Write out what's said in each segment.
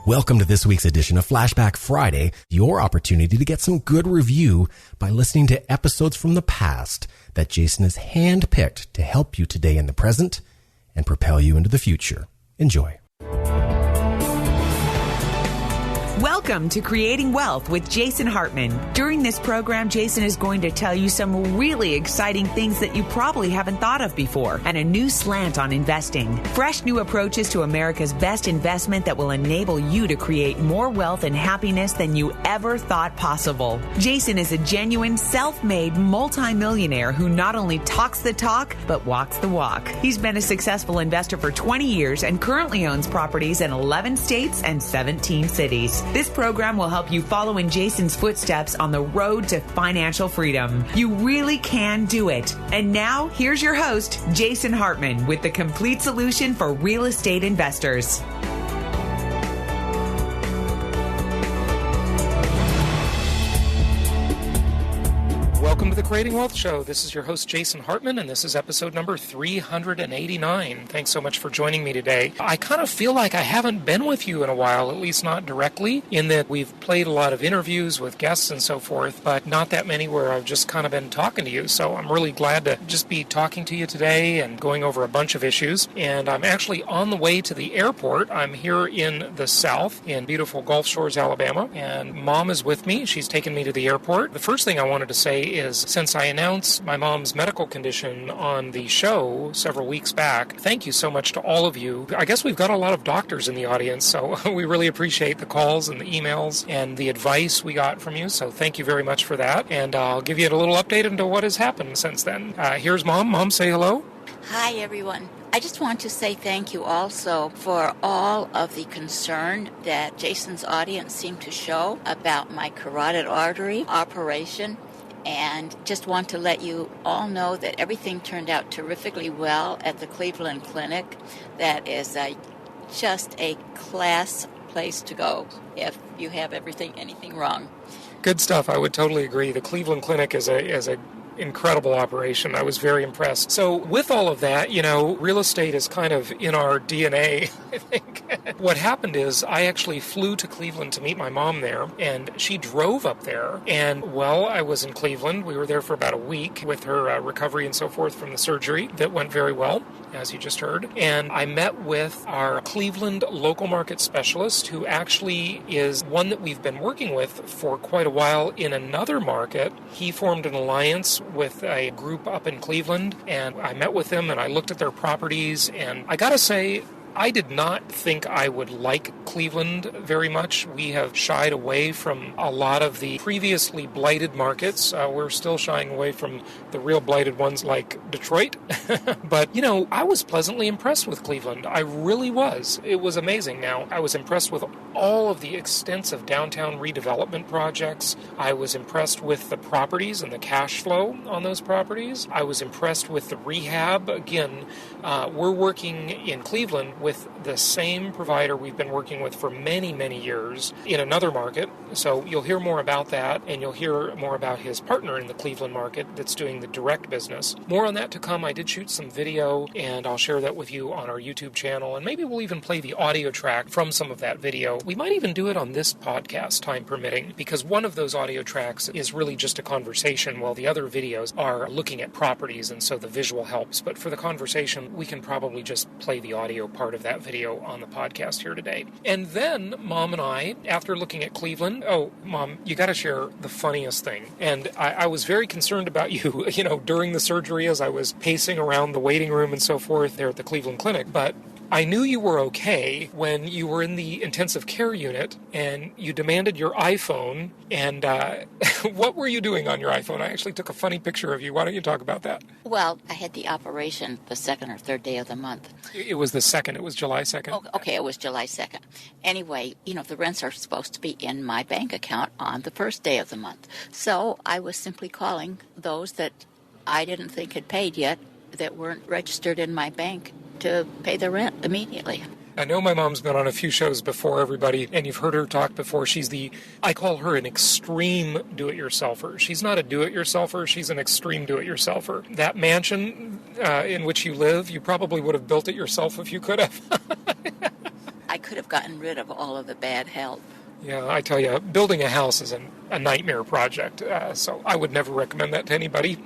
Welcome to this week's edition of Flashback Friday, your opportunity to get some good review by listening to episodes from the past that Jason has handpicked to help you today in the present and propel you into the future. Enjoy. Welcome to Creating Wealth with Jason Hartman. During this program, Jason is going to tell you some really exciting things that you probably haven't thought of before and a new slant on investing. Fresh new approaches to America's best investment that will enable you to create more wealth and happiness than you ever thought possible. Jason is a genuine self-made multimillionaire who not only talks the talk, but walks the walk. He's been a successful investor for 20 years and currently owns properties in 11 states and 17 cities. This program will help you follow in Jason's footsteps on the road to financial freedom. You really can do it. And now, here's your host, Jason Hartman, with the complete solution for real estate investors. Welcome to the Creating Wealth Show. This is your host, Jason Hartman, and this is episode number 389. Thanks so much for joining me today. I kind of feel like I haven't been with you in a while, at least not directly, in that we've played a lot of interviews with guests and so forth, but not that many where I've just kind of been talking to you. So I'm really glad to just be talking to you today and going over a bunch of issues. And I'm actually on the way to the airport. I'm here in the South, in beautiful Gulf Shores, Alabama, and Mom is with me. She's taken me to the airport. The first thing I wanted to say is, since I announced my mom's medical condition on the show several weeks back, thank you so much to all of you. I guess we've got a lot of doctors in the audience, so we really appreciate the calls and the emails and the advice we got from you, so thank you very much for that. And I'll give you a little update into what has happened since then. Here's Mom. Mom, say hello. Hi, everyone. I just want to say thank you also for all of the concern that Jason's audience seemed to show about my carotid artery operation. And just want to let you all know that everything turned out terrifically well at the Cleveland Clinic. That is just a class place to go if you have anything wrong. Good stuff. I would totally agree. The Cleveland Clinic is a incredible operation. I was very impressed. So with all of that, real estate is kind of in our DNA, I think. What happened is I actually flew to Cleveland to meet my mom there, and she drove up there. And while I was in Cleveland, we were there for about a week with her recovery and so forth from the surgery. That went very well, as you just heard. And I met with our Cleveland local market specialist, who actually is one that we've been working with for quite a while in another market. He formed an alliance with a group up in Cleveland, and I met with them and I looked at their properties, and I gotta say, I did not think I would like Cleveland very much. We have shied away from a lot of the previously blighted markets. We're still shying away from the real blighted ones like Detroit. But, I was pleasantly impressed with Cleveland. I really was. It was amazing. Now, I was impressed with all of the extensive downtown redevelopment projects. I was impressed with the properties and the cash flow on those properties. I was impressed with the rehab. Again, we're working in Cleveland with the same provider we've been working with for many, many years in another market. So you'll hear more about that, and you'll hear more about his partner in the Cleveland market that's doing the direct business. More on that to come. I did shoot some video, and I'll share that with you on our YouTube channel, and maybe we'll even play the audio track from some of that video. We might even do it on this podcast, time permitting, because one of those audio tracks is really just a conversation, while the other videos are looking at properties, and so the visual helps. But for the conversation, we can probably just play the audio part of that video on the podcast here today. And then Mom and I, after looking at Cleveland, Mom, you got to share the funniest thing. And I was very concerned about you, during the surgery as I was pacing around the waiting room and so forth there at the Cleveland Clinic. But I knew you were okay when you were in the intensive care unit and you demanded your iPhone. And what were you doing on your iPhone? I actually took a funny picture of you. Why don't you talk about that? Well, I had the operation the second or third day of the month. It was the second. It was July 2nd. Oh, okay, it was July 2nd. Anyway, the rents are supposed to be in my bank account on the first day of the month. So I was simply calling those that I didn't think had paid yet that weren't registered in my bank to pay the rent immediately. I know my mom's been on a few shows before, everybody, and you've heard her talk before. I call her an extreme do-it-yourselfer. She's not a do-it-yourselfer, she's an extreme do-it-yourselfer. That mansion in which you live, you probably would have built it yourself if you could have. I could have have gotten rid of all of the bad help. Yeah, I tell you, building a house is a nightmare project, so I would never recommend that to anybody.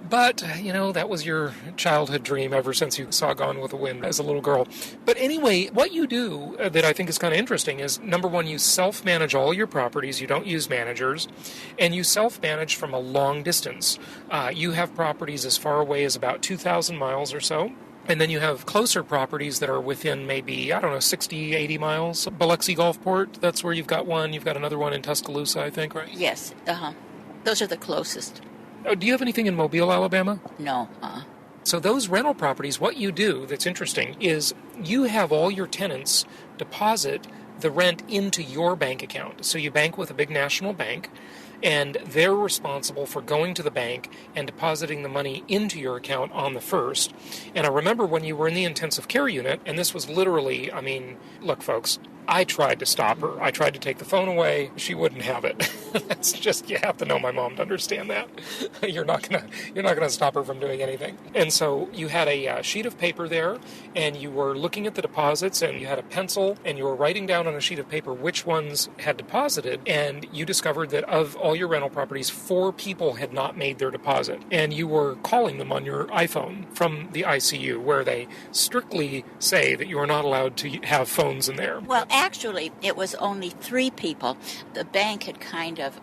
But, that was your childhood dream ever since you saw Gone with the Wind as a little girl. But anyway, what you do that I think is kind of interesting is, number one, you self-manage all your properties. You don't use managers. And you self-manage from a long distance. You have properties as far away as about 2,000 miles or so. And then you have closer properties that are within maybe, 60, 80 miles. Biloxi Gulfport, that's where you've got one. You've got another one in Tuscaloosa, I think, right? Yes, those are the closest. Do you have anything in Mobile, Alabama? No. So those rental properties, what you do that's interesting is you have all your tenants deposit the rent into your bank account. So you bank with a big national bank, and they're responsible for going to the bank and depositing the money into your account on the first. And I remember when you were in the intensive care unit, and this was literally, look, folks, I tried to stop her. I tried to take the phone away. She wouldn't have it. That's just, you have to know my mom to understand that. You're not gonna stop her from doing anything. And so you had a sheet of paper there, and you were looking at the deposits, and you had a pencil, and you were writing down on a sheet of paper which ones had deposited, and you discovered that of all your rental properties, 4 people had not made their deposit. And you were calling them on your iPhone from the ICU, where they strictly say that you are not allowed to have phones in there. Well, actually, it was only 3 people. The bank had kind of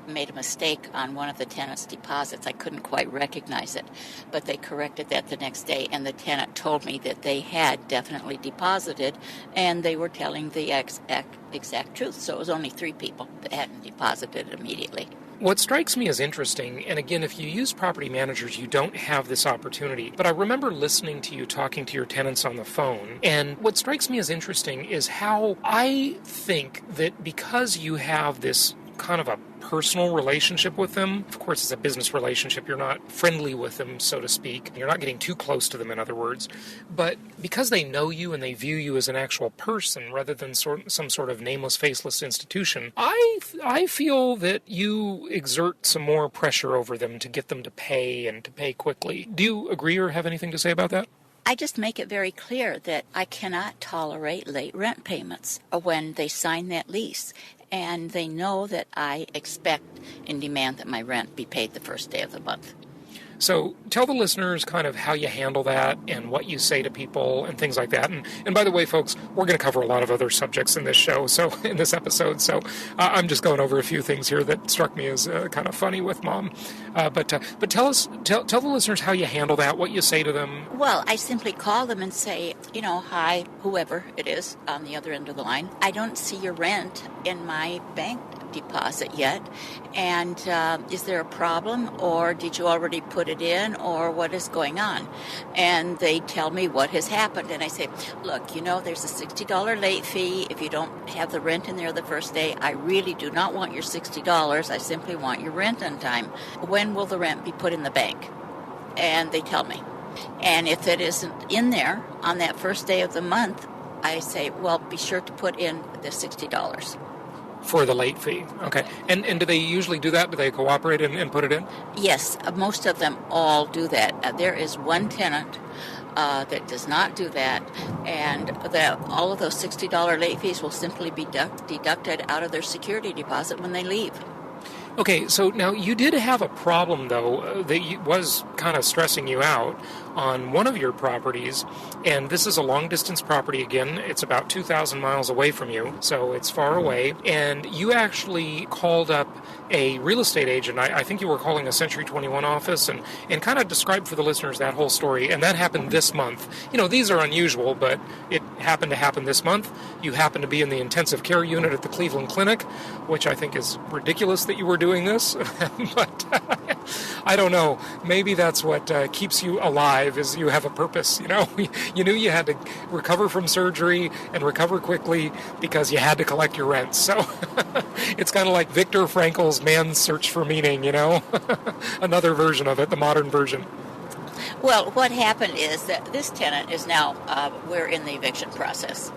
made a mistake on one of the tenant's deposits. I couldn't quite recognize it, but they corrected that the next day, and the tenant told me that they had definitely deposited, and they were telling the exact truth. So it was only 3 people that hadn't deposited immediately. What strikes me as interesting, and again, if you use property managers, you don't have this opportunity, but I remember listening to you talking to your tenants on the phone, and what strikes me as interesting is how I think that because you have this kind of a personal relationship with them, of course it's a business relationship, you're not friendly with them, so to speak, you're not getting too close to them, in other words, but because they know you and they view you as an actual person rather than some sort of nameless, faceless institution, I feel that you exert some more pressure over them to get them to pay and to pay quickly. Do you agree or have anything to say about that? I just make it very clear that I cannot tolerate late rent payments when they sign that lease. And they know that I expect and demand that my rent be paid the first day of the month. So tell the listeners kind of how you handle that and what you say to people and things like that. And by the way, folks, we're going to cover a lot of other subjects in this show, so in this episode. So I'm just going over a few things here that struck me as kind of funny with Mom. But tell the listeners how you handle that, what you say to them. Well, I simply call them and say, hi, whoever it is on the other end of the line. I don't see your rent in my bank deposit yet, and is there a problem, or did you already put it in, or what is going on? And they tell me what has happened, and I say, look, there's a $60 late fee if you don't have the rent in there the first day. I really do not want your $60. I simply want your rent on time. When will the rent be put in the bank? And they tell me. And if it isn't in there on that first day of the month, I say, well, be sure to put in the $60. For the late fee. Okay. And do they usually do that? Do they cooperate and put it in? Yes, most of them all do that. There is one tenant that does not do that, and all of those $60 late fees will simply be deducted out of their security deposit when they leave. Okay, so now you did have a problem, though, that was kind of stressing you out on one of your properties, and this is a long-distance property again. It's about 2,000 miles away from you, so it's far away, and you actually called up a real estate agent. I think you were calling a Century 21 office, and kind of described for the listeners that whole story, and that happened this month. These are unusual, but it happened to happen this month. You happened to be in the intensive care unit at the Cleveland Clinic, which I think is ridiculous that you were doing this, but I don't know. Maybe that's what keeps you alive, is you have a purpose. You knew you had to recover from surgery and recover quickly because you had to collect your rent. So it's kind of like Viktor Frankl's Man's Search for Meaning, another version of it, the modern version. Well, what happened is that this tenant is now, we're in the eviction process.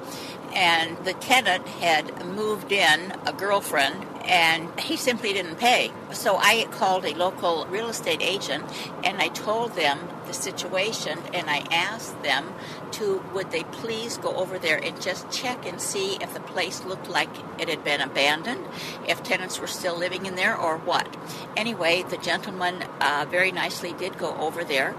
And the tenant had moved in a girlfriend, and he simply didn't pay. So I called a local real estate agent, and I told them the situation, and I asked them to, would they please go over there and just check and see if the place looked like it had been abandoned, if tenants were still living in there or what. Anyway, the gentleman very nicely did go over there.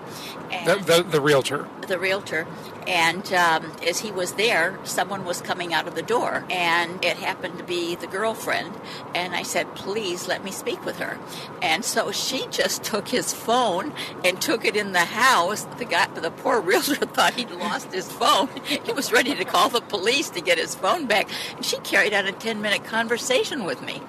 And The realtor. The realtor. And as he was there, someone was coming out of the door, and it happened to be the girlfriend. And I said, please let me speak with her. And so she just took his phone and took it in the house. The poor realtor thought he'd lost his phone. He was ready to call the police to get his phone back. And she carried on a 10-minute conversation with me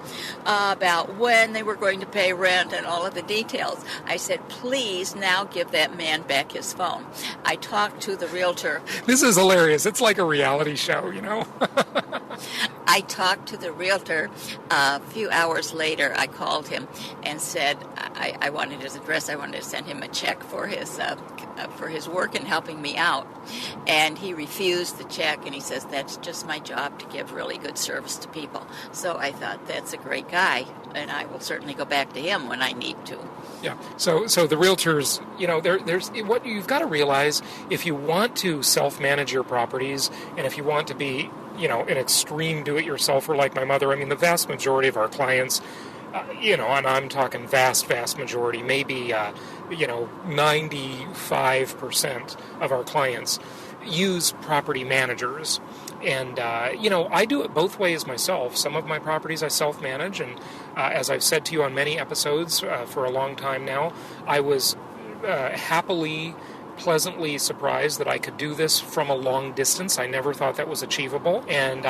about when they were going to pay rent and all of the details. I said, please now give that man back his phone. I talked to the realtor. This is hilarious. It's like a reality show, you know? I talked to the realtor. A few hours later, I called him and said I wanted his address. I wanted to send him a check for his work and helping me out. And he refused the check, and he says, that's just my job, to give really good service to people. So I thought, that's a great guy, and I will certainly go back to him when I need to. Yeah. So the realtors, you know, there's what you've got to realize, if you want to self-manage your properties, and if you want to be, you know, an extreme do-it-yourselfer like my mother. I mean, the vast majority of our clients, you know, and I'm talking vast majority, maybe, 95% of our clients use property managers. And, I do it both ways myself. Some of my properties I self-manage, and as I've said to you on many episodes for a long time now, I was pleasantly surprised that I could do this from a long distance. I never thought that was achievable. And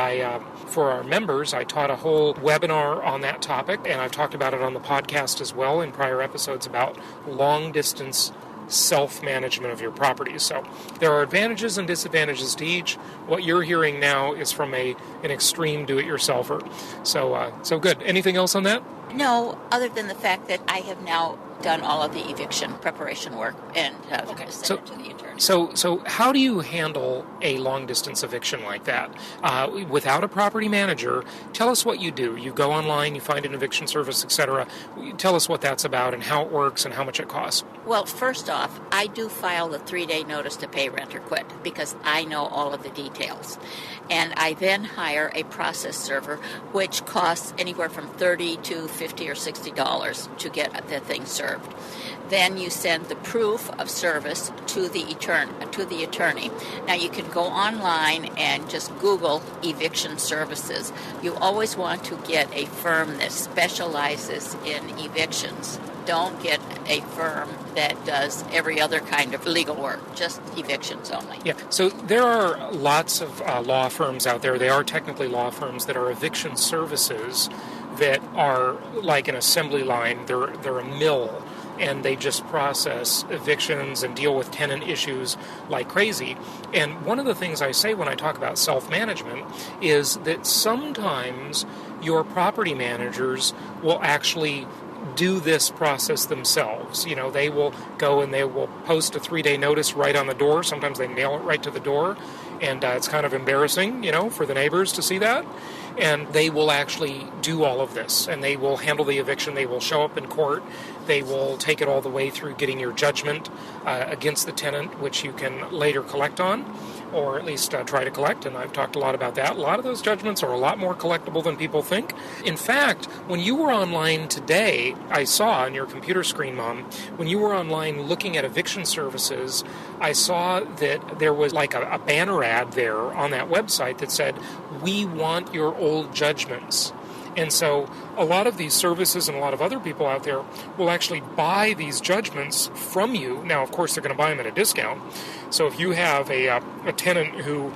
for our members, I taught a whole webinar on that topic, and I've talked about it on the podcast as well in prior episodes about long distance self-management of your properties. So there are advantages and disadvantages to each. What you're hearing now is from an extreme do-it-yourselfer. So good. Anything else on that? No, other than the fact that I have now done all of the eviction preparation work and sent it to the attorney. So how do you handle a long-distance eviction like that? Without a property manager, tell us what you do. You go online, you find an eviction service, etc. Tell us what that's about and how it works and how much it costs. Well, first off, I do file the 3-day notice to pay rent or quit because I know all of the details. And I then hire a process server, which costs anywhere from $30 to $50 or $60 to get the thing served. Then you send the proof of service to the attorney. Now you can go online and just Google eviction services. You always want to get a firm that specializes in evictions. Don't get a firm that does every other kind of legal work, just evictions only. Yeah, so there are lots of law firms out there. They are technically law firms that are eviction services that are like an assembly line. They're a mill, and they just process evictions and deal with tenant issues like crazy. And one of the things I say when I talk about self-management is that sometimes your property managers will actually do this process themselves. You know, they will go and they will post a 3-day notice right on the door. Sometimes they mail it right to the door, and it's kind of embarrassing, you know, for the neighbors to see that. And they will actually do all of this, and they will handle the eviction. They will show up in court. They will take it all the way through getting your judgment against the tenant, which you can later collect on, or at least try to collect, and I've talked a lot about that. A lot of those judgments are a lot more collectible than people think. In fact, when you were online today, I saw on your computer screen, Mom, when you were online looking at eviction services, I saw that there was like a banner ad there on that website that said, "We want your old judgments." And so a lot of these services and a lot of other people out there will actually buy these judgments from you. Now, of course, they're going to buy them at a discount. So if you have a tenant who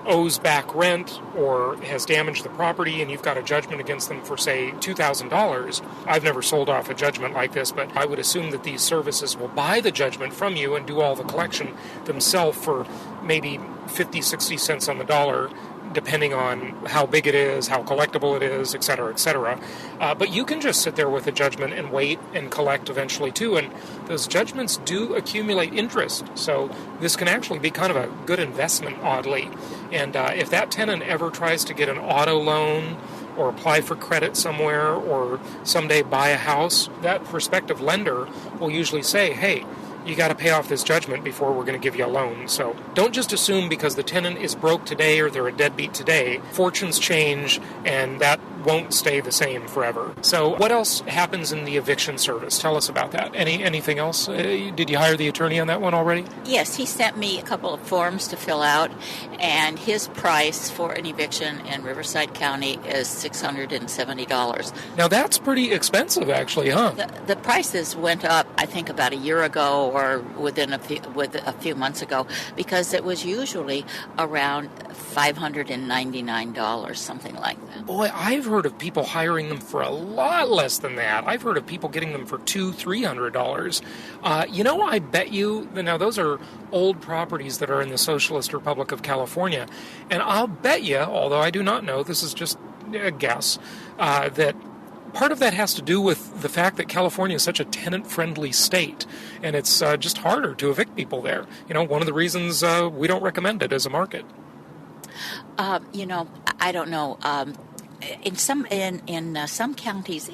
owes back rent or has damaged the property and you've got a judgment against them for, say, $2,000, I've never sold off a judgment like this, but I would assume that these services will buy the judgment from you and do all the collection themselves for maybe 50, 60 cents on the dollar, depending on how big it is, how collectible it is, et cetera, et cetera. But you can just sit there with a judgment and wait and collect eventually too, and those judgments do accumulate interest. So this can actually be kind of a good investment, oddly. And if that tenant ever tries to get an auto loan or apply for credit somewhere or someday buy a house, that prospective lender will usually say, hey, you got to pay off this judgment before we're going to give you a loan. So don't just assume because the tenant is broke today or they're a deadbeat today. Fortunes change, and that won't stay the same forever. So what else happens in the eviction service? Tell us about that. Anything else? Did you hire the attorney on that one already? Yes, he sent me a couple of forms to fill out, and his price for an eviction in Riverside County is $670. Now that's pretty expensive, actually, huh? The prices went up, I think, about a year ago or within a few months ago, because it was usually around $599, something like that. Boy, I've heard of people hiring them for a lot less than that. I've heard of people getting them for $200-300. I bet you, now those are old properties that are in the Socialist Republic of California, and I'll bet you, although I do not know, this is just a guess, that part of that has to do with the fact that California is such a tenant-friendly state, and it's just harder to evict people there. One of the reasons we don't recommend it as a market. I don't know. In some counties,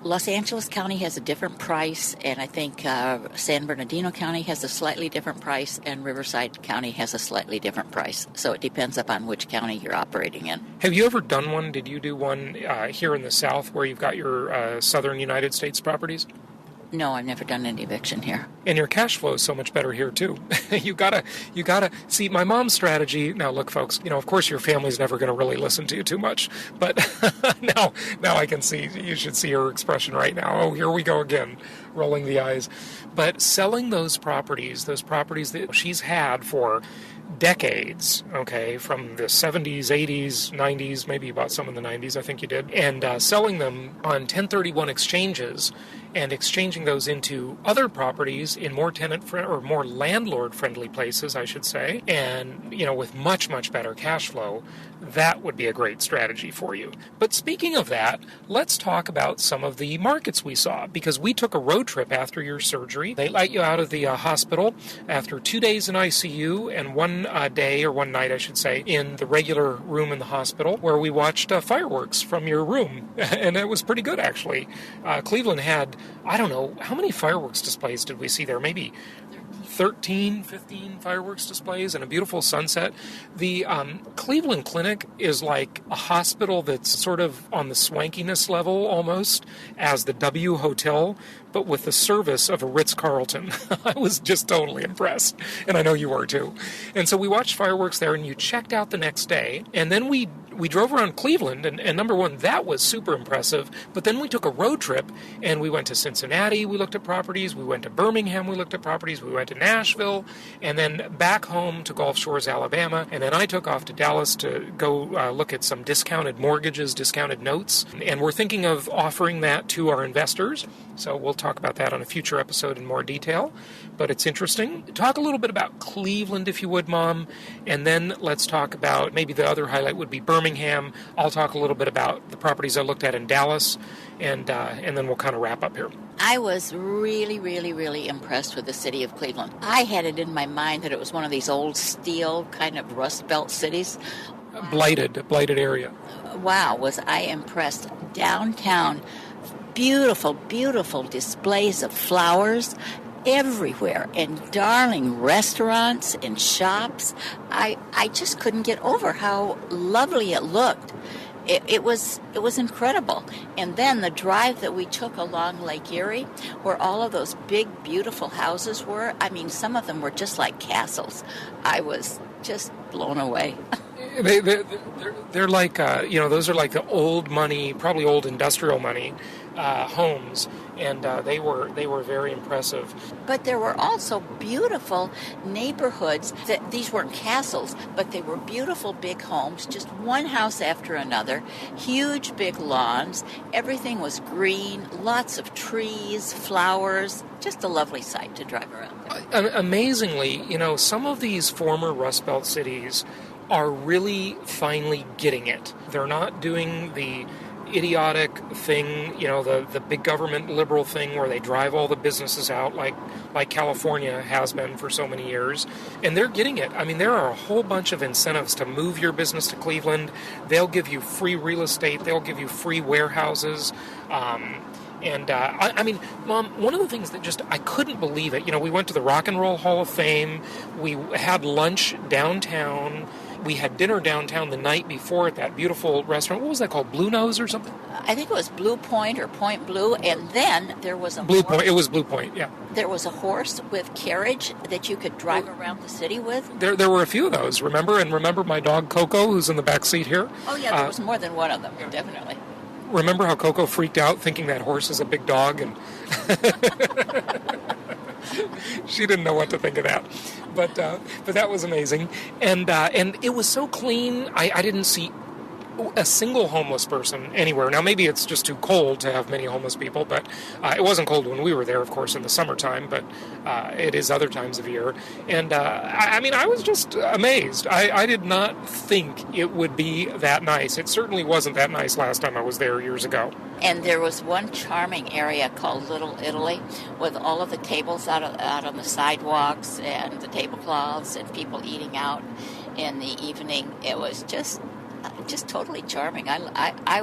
Los Angeles County has a different price, and I think San Bernardino County has a slightly different price, and Riverside County has a slightly different price. So it depends upon which county you're operating in. Have you ever done one? Did you do one here in the South where you've got your southern United States properties? No, I've never done an eviction here. And your cash flow is so much better here too. You gotta see my mom's strategy. Now look, folks, of course your family's never going to really listen to you too much, but now I can see, you should see her expression right now. Oh, here we go again, rolling the eyes. But selling those properties that she's had for decades, okay, from the 70s, 80s, 90s, maybe you bought some in the 90s, I think you did, and selling them on 1031 exchanges and exchanging those into other properties in more more landlord-friendly places, I should say, and, with much, much better cash flow. That would be a great strategy for you. But speaking of that, let's talk about some of the markets we saw, because we took a road trip after your surgery. They let you out of the hospital after 2 days in ICU and one night, I should say, in the regular room in the hospital, where we watched fireworks from your room. And it was pretty good, actually. Cleveland had, I don't know, how many fireworks displays did we see there? Maybe 13, 15 fireworks displays and a beautiful sunset. The Cleveland Clinic is like a hospital that's sort of on the swankiness level almost as the W Hotel, but with the service of a Ritz-Carlton. I was just totally impressed, and I know you were too. And so we watched fireworks there, and you checked out the next day, and then we drove around Cleveland, and number one, that was super impressive, but then we took a road trip, and we went to Cincinnati, we looked at properties, we went to Birmingham, we looked at properties, we went to Nashville, and then back home to Gulf Shores, Alabama, and then I took off to Dallas to go look at some discounted mortgages, discounted notes, and we're thinking of offering that to our investors, so we'll talk about that on a future episode in more detail, but it's interesting. Talk a little bit about Cleveland, if you would, Mom, and then let's talk about, maybe the other highlight would be Birmingham. I'll talk a little bit about the properties I looked at in Dallas, and then we'll kind of wrap up here. I was really, really, really impressed with the city of Cleveland. I had it in my mind that it was one of these old steel kind of Rust Belt cities. Blighted area. Wow, was I impressed. Downtown, beautiful, beautiful displays of flowers everywhere, and darling restaurants and shops. I just couldn't get over how lovely it looked. It was incredible. And then the drive that we took along Lake Erie, where all of those big, beautiful houses were, I mean, some of them were just like castles. I was just blown away. They're like, those are like the old money, probably old industrial money homes, and they were very impressive. But there were also beautiful neighborhoods. These weren't castles, but they were beautiful big homes, just one house after another, huge big lawns. Everything was green, lots of trees, flowers, just a lovely sight to drive around there. Amazingly, some of these former Rust Belt cities are really finally getting it. They're not doing the idiotic thing, the big government liberal thing where they drive all the businesses out like California has been for so many years. And they're getting it. I mean, there are a whole bunch of incentives to move your business to Cleveland. They'll give you free real estate. They'll give you free warehouses. And, I mean, Mom, one of the things that just, I couldn't believe it. We went to the Rock and Roll Hall of Fame. We had lunch downtown. We had dinner downtown the night before at that beautiful restaurant. What was that called? Blue Nose or something? I think it was Blue Point or Point Blue. And then there was a Blue Point. It was Blue Point, yeah. There was a horse with carriage that you could drive around the city with. There were a few of those, remember? And remember my dog Coco, who's in the back seat here? Oh, yeah, there was more than one of them, definitely. Remember how Coco freaked out thinking that horse is a big dog? And she didn't know what to think of that. But that was amazing. And it was so clean, I didn't see a single homeless person anywhere. Now, maybe it's just too cold to have many homeless people, but it wasn't cold when we were there, of course, in the summertime, but it is other times of year. And, I mean, I was just amazed. I did not think it would be that nice. It certainly wasn't that nice last time I was there years ago. And there was one charming area called Little Italy with all of the tables out on the sidewalks and the tablecloths and people eating out in the evening. It was just totally charming. I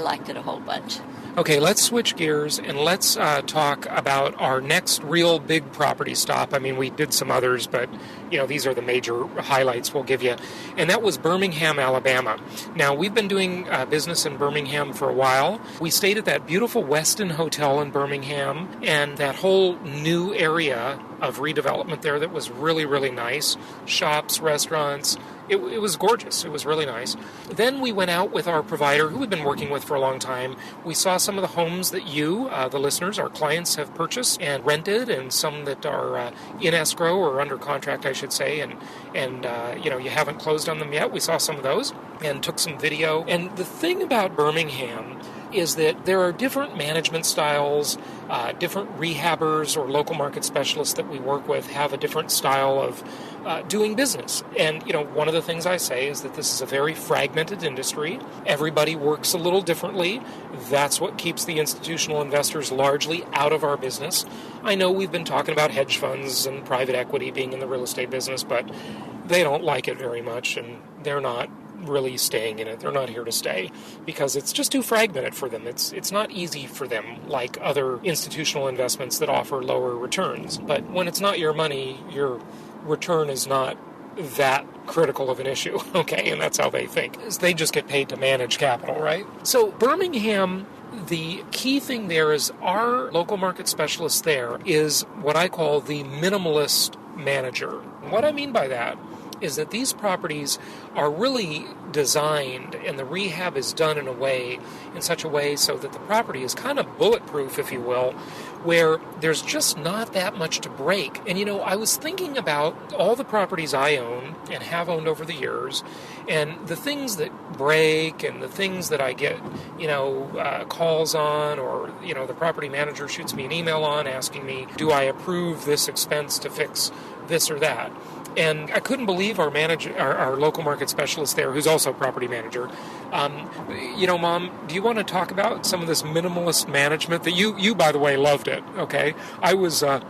liked it a whole bunch. Okay, let's switch gears and let's talk about our next real big property stop. I mean, we did some others, but, these are the major highlights we'll give you. And that was Birmingham, Alabama. Now, we've been doing business in Birmingham for a while. We stayed at that beautiful Westin Hotel in Birmingham and that whole new area of redevelopment there that was really, really nice. Shops, restaurants. It was gorgeous. It was really nice. Then we went out with our provider, who we've been working with for a long time. We saw some of the homes that you, the listeners, our clients, have purchased and rented, and some that are in escrow or under contract, I should say, and you haven't closed on them yet. We saw some of those and took some video. And the thing about Birmingham is that there are different management styles, different rehabbers or local market specialists that we work with have a different style of doing business. And, one of the things I say is that this is a very fragmented industry. Everybody works a little differently. That's what keeps the institutional investors largely out of our business. I know we've been talking about hedge funds and private equity being in the real estate business, but they don't like it very much, and they're not really staying in it. They're not here to stay because it's just too fragmented for them. It's not easy for them like other institutional investments that offer lower returns. But when it's not your money, your return is not that critical of an issue, okay? And that's how they think. They just get paid to manage capital, right? So Birmingham, the key thing there is our local market specialist there is what I call the minimalist manager. What I mean by that is that these properties are really designed and the rehab is done in such a way so that the property is kind of bulletproof, if you will, where there's just not that much to break. And I was thinking about all the properties I own and have owned over the years, and the things that break and the things that I get, calls on, or, the property manager shoots me an email on asking me, do I approve this expense to fix this or that? And I couldn't believe our local market specialist there, who's also property manager. Mom, do you want to talk about some of this minimalist management that you, by the way, loved it, okay? I was a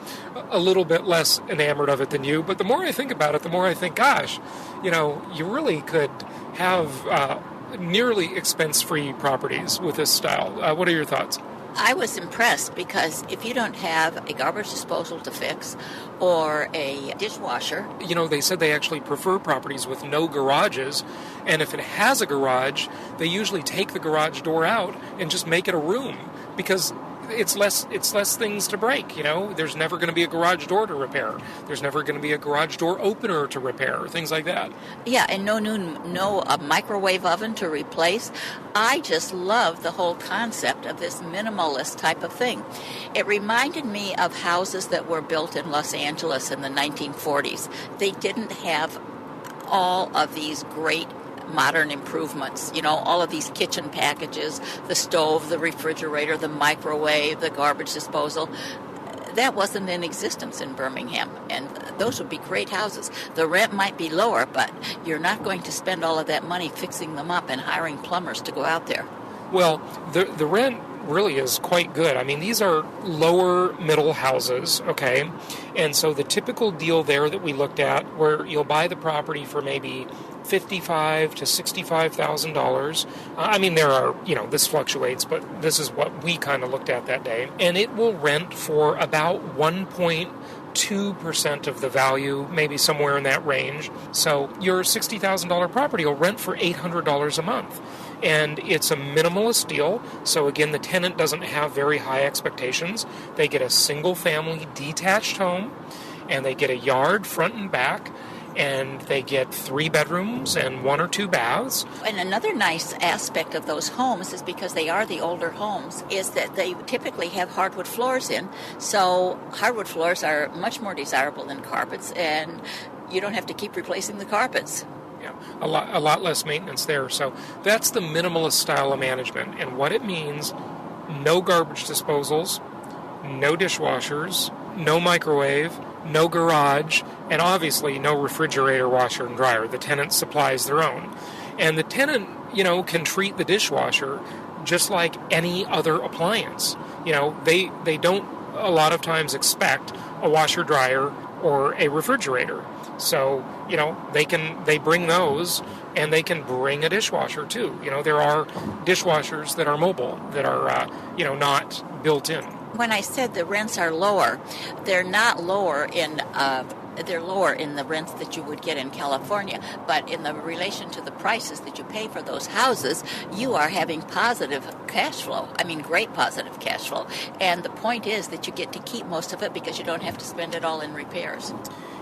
little bit less enamored of it than you, but the more I think about it, the more I think, gosh, you really could have nearly expense-free properties with this style. What are your thoughts? I was impressed because if you don't have a garbage disposal to fix or a dishwasher... They said they actually prefer properties with no garages, and if it has a garage, they usually take the garage door out and just make it a room because it's less things to break, There's never going to be a garage door to repair. There's never going to be a garage door opener to repair, things like that. Yeah, and no microwave oven to replace. I just love the whole concept of this minimalist type of thing. It reminded me of houses that were built in Los Angeles in the 1940s. They didn't have all of these great modern improvements, all of these kitchen packages, the stove, the refrigerator, the microwave, the garbage disposal. That wasn't in existence in Birmingham, and those would be great houses. The rent might be lower, but you're not going to spend all of that money fixing them up and hiring plumbers to go out there. Well, the rent really is quite good. I mean, these are lower middle houses, okay? And so the typical deal there that we looked at, where you'll buy the property for maybe $55,000 to $65,000. I mean, there are, this fluctuates, but this is what we kind of looked at that day. And it will rent for about 1.2% of the value, maybe somewhere in that range. So your $60,000 property will rent for $800 a month. And it's a minimalist deal. So again, the tenant doesn't have very high expectations. They get a single-family detached home, and they get a yard front and back, and they get 3 bedrooms and 1 or 2 baths. And another nice aspect of those homes is because they are the older homes, is that they typically have hardwood floors in. So hardwood floors are much more desirable than carpets, and you don't have to keep replacing the carpets. Yeah, a lot less maintenance there. So that's the minimalist style of management. And what it means, no garbage disposals, no dishwashers, no microwave, no garage, and obviously no refrigerator, washer, and dryer. The tenant supplies their own. And the tenant, can treat the dishwasher just like any other appliance. They don't a lot of times expect a washer, dryer, or a refrigerator. So, they bring those, and they can bring a dishwasher too. There are dishwashers that are mobile, that are, not built in. When I said the rents are lower, they're not lower they're lower in the rents that you would get in California, but in the relation to the prices that you pay for those houses, you are having positive cash flow. I mean, great positive cash flow. And the point is that you get to keep most of it because you don't have to spend it all in repairs.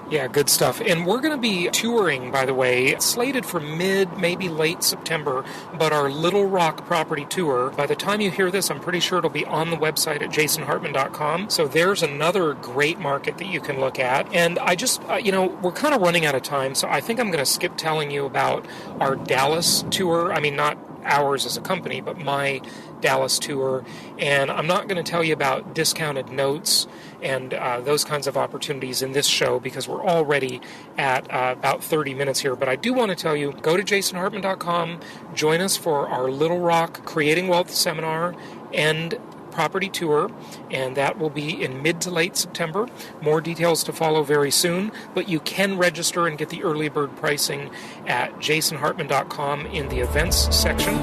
Yeah, good stuff. And we're going to be touring, by the way, slated for maybe late September, but our Little Rock property tour, by the time you hear this, I'm pretty sure it'll be on the website at jasonhartman.com. So there's another great market that you can look at. And I just, we're kind of running out of time, so I think I'm going to skip telling you about our Dallas tour. I mean, not ours as a company, but my Dallas tour. And I'm not going to tell you about discounted notes and those kinds of opportunities in this show because we're already at about 30 minutes here. But I do want to tell you, go to jasonhartman.com, join us for our Little Rock Creating Wealth Seminar and property tour, and that will be in mid to late September. More details to follow very soon, but you can register and get the early bird pricing at jasonhartman.com in the events section.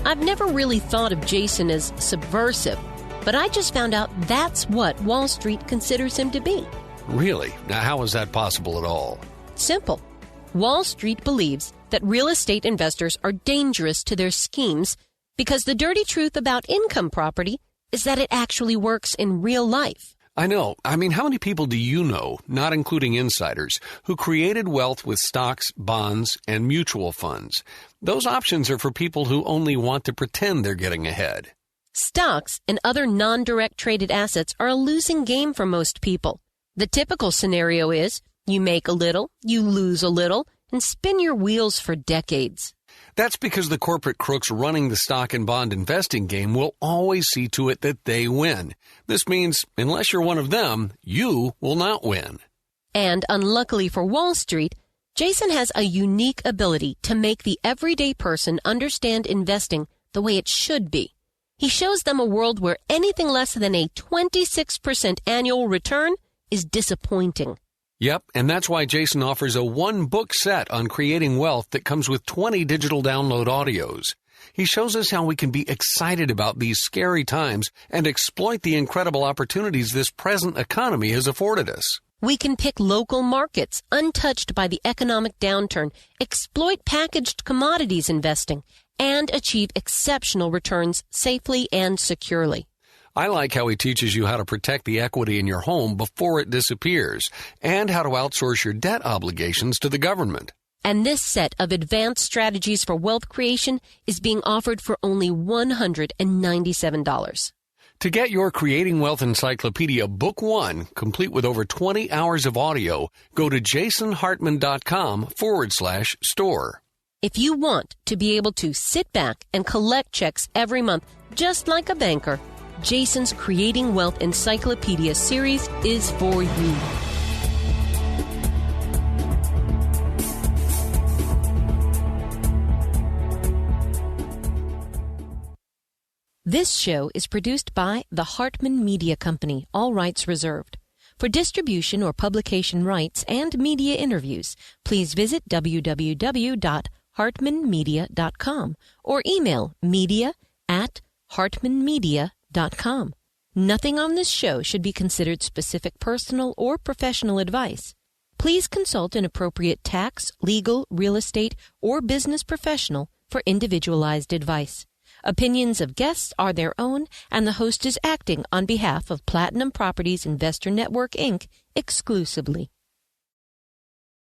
I've never really thought of Jason as subversive, but I just found out that's what Wall Street considers him to be. Really? Now, how is that possible at all? Simple. Wall Street believes that real estate investors are dangerous to their schemes because the dirty truth about income property is that it actually works in real life. I know. I mean, how many people do you know, not including insiders, who created wealth with stocks, bonds, and mutual funds? Those options are for people who only want to pretend they're getting ahead. Stocks and other non-direct traded assets are a losing game for most people. The typical scenario is you make a little, you lose a little, and spin your wheels for decades. That's because the corporate crooks running the stock and bond investing game will always see to it that they win. This means, unless you're one of them, you will not win. And unluckily for Wall Street, Jason has a unique ability to make the everyday person understand investing the way it should be. He shows them a world where anything less than a 26% annual return is disappointing. Yep, and that's why Jason offers a 1-book set on creating wealth that comes with 20 digital download audios. He shows us how we can be excited about these scary times and exploit the incredible opportunities this present economy has afforded us. We can pick local markets untouched by the economic downturn, exploit packaged commodities investing, and achieve exceptional returns safely and securely. I like how he teaches you how to protect the equity in your home before it disappears and how to outsource your debt obligations to the government. And this set of advanced strategies for wealth creation is being offered for only $197. To get your Creating Wealth Encyclopedia Book 1, complete with over 20 hours of audio, go to jasonhartman.com/store. If you want to be able to sit back and collect checks every month, just like a banker, Jason's Creating Wealth Encyclopedia series is for you. This show is produced by the Hartman Media Company, all rights reserved. For distribution or publication rights and media interviews, please visit www.hartmanmedia.com or email media@hartmanmedia.com. Nothing on this show should be considered specific personal or professional advice. Please consult an appropriate tax, legal, real estate, or business professional for individualized advice. Opinions of guests are their own, and the host is acting on behalf of Platinum Properties Investor Network, Inc. exclusively.